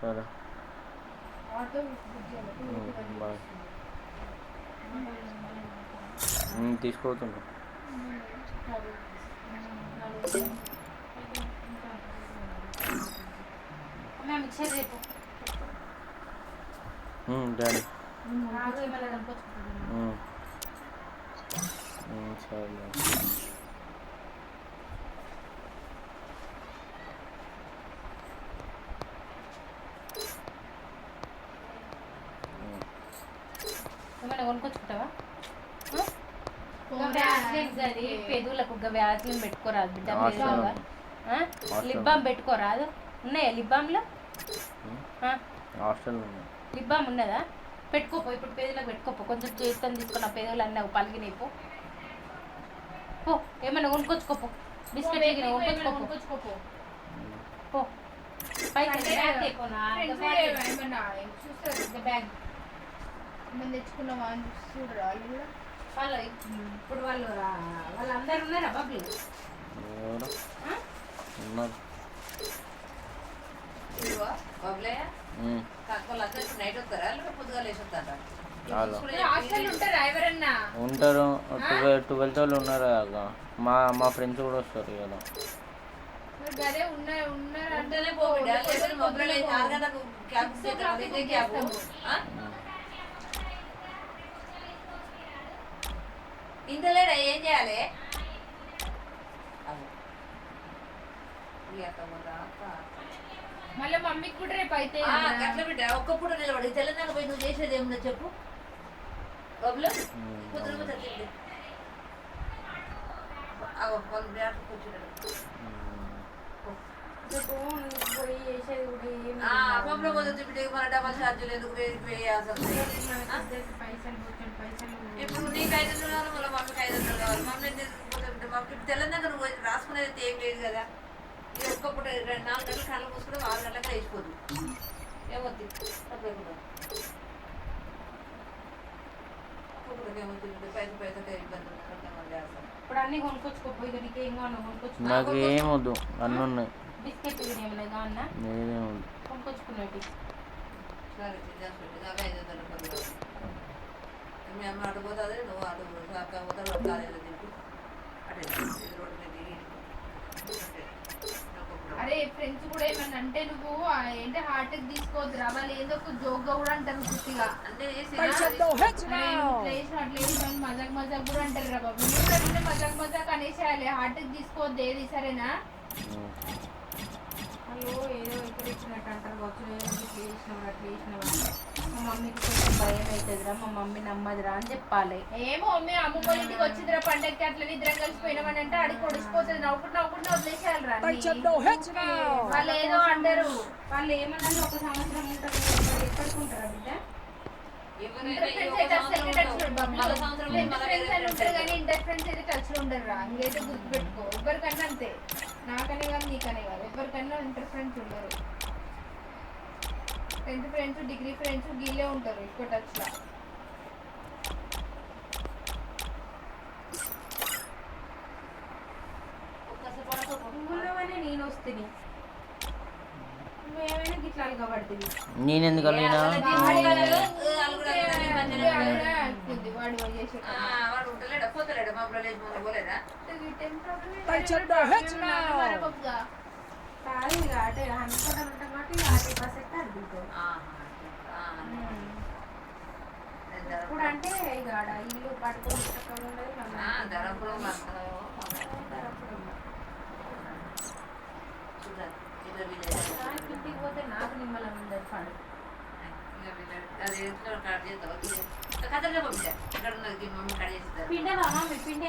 సరే bye. తీసుకుపోతున్నా. Daddy సరే ఏమైనా కొనుక్కొచ్చుకుంటావా? పెదవులకు వ్యాజ్యం పెట్టుకోరాదు బిడ్డ. లిప్ బామ్ పెట్టుకోరాదు. ఉన్నాయా లిప్ బామ్లో? లిప్ బామ్ ఉన్నదా? పెట్టుకోపో. ఇప్పుడు పెదవులకు పెట్టుకోపో. కొంచెం చేతితో తీసుకున్న పెదవులు అన్నీ పలిగినాయి. పో ఏమన్నా కొనుక్కొచ్చుకోపో. బిస్కెట్ కొనుక్కొచ్చుకోపో. పో పైకి బ్యాగ్ తెచ్చుకున్నావా అని చూడరా వాళ్ళు. ఇప్పుడు వాళ్ళందరూ ఉన్నారా బాబు? ఉన్నారు. ఉంటారు 12 ఉన్నారు. మా ఫ్రెండ్స్ కూడా వస్తారు కదా. ఇంతలేడా ఏం చేయాలి? మళ్ళీ మమ్మీకి కూడా రేపు అయితే అట్లా బిడ్డ ఒక్క పూట నిలబడి తెలంగాణ పోయి నువ్వు చేసేది ఏముందో చెప్పు. బాబులో కూతురు కూర్చున్నాడు. బాబులో పోతుంది బిడ్డ. మన డబల్ ఛార్జీలు ఎందుకు ఇప్పుడు నీకు 500 కావాలి, మళ్ళీ మమ్మీకి 500 కావాలి. మమ్మీ మమ్మీ తెలంగాణ నువ్వు రాసుకునేది ఏం లేదు కదా. ఇది ఒక్కప్పుడు 4 గంటలు కళ్ళు మూసుకుంటే 6 గంటలకు వేసిపోతుంది. ఏమవుతుంది ఇప్పుడు అన్ని కొనుక్కొచ్చుకోపోయి నీకేం కావాలో కొనుక్కొచ్చు. నాకు ఏం వద్దు, అన్నీ ఉన్నాయి. బిస్కెట్ ఏమైనా కావాలన్నా కొనుక్కొచ్చుకున్నట్టు. సరే దాకా 500 మీ అమ్మ అడుగుతుంది, నువ్వు అడుగు పోతావు కాలేదు తింటూ అటే రోడ్డు మీద. అరే ఫ్రెండ్స్ కూడా ఏమన్నా అంటే నువ్వు ఏంటి హార్ట్ తీసుకోవద్దురా. వాళ్ళు ఏదో ఒక జోక్గా కూడా అంటారు పూర్తిగా. అంటే మజాక్ మజాక్ కూడా అంటారు రా బాబు. నువ్వు మజాక్ మజాక్ అనేసేయాలి. హార్ట్ తీసుకోవద్దు ఏది, సరేనా? అయ్యో ఏదో ఇక్కడ ఇచ్చినట్టు అంటారు కావచ్చు. ఇట్లా చేసినవాడు అట్లా చేసినవాడు. మా మమ్మీకి కొంచెం భయం అవుతుందిరా, మా మమ్మీ నమ్మదురా అని చెప్పాలి. ఏమో మమ్మీ అమ్మమ్మ ఇంటికి వచ్చిందిరా పండగకి, అట్లా ఇద్దరం కలిసిపోయినామని అంటే అడిగి పొడిచిపోతుంది. నవ్వుకుంటూ నవ్వుకుంటూ వదిలేసేయాలరా. వాళ్ళు ఏదో అంటారు. వాళ్ళు ఏమన్నా ఒక సంవత్సరం ఉంటారు, ఎక్కడికి ఉంటారా బిడ్డ? ఇంటర్ ఫ్రెండ్స్ అయితే టచ్ లో ఉండరు రా. ఇంకైతే గుర్తుపెట్టుకో. ఎవరికన్నా అంతే, నాకనే కాదు నీకనే కాదు, ఎవరికన్నా ఇంటర్ ఫ్రెండ్స్ ఉండరు. 10th ఫ్రెండ్స్, డిగ్రీ ఫ్రెండ్స్ గీలే ఉంటారు ఎక్కువ టచ్ లో. నేను వస్తుంది నువ్వేమైనా గిట్లా అలగబడుతుంది. నేను ఎందుకు అలిగినా? వాడు ఉంటలేడా పోతలేడా? మా బ్రలేజ్ మన పోలేదా? కాదు ఇక అంటే అనుకోవడం ఉంటాం కాబట్టి 50% అడుగుతాం. ఇప్పుడు అంటే ఇక ఇల్లు పట్టుకొని ఉండదు. ధరపురం ఇంటికి పోతే నాకు నిమ్మలం ఉండదు పడు. పిండవా మమ్మీ? పిండి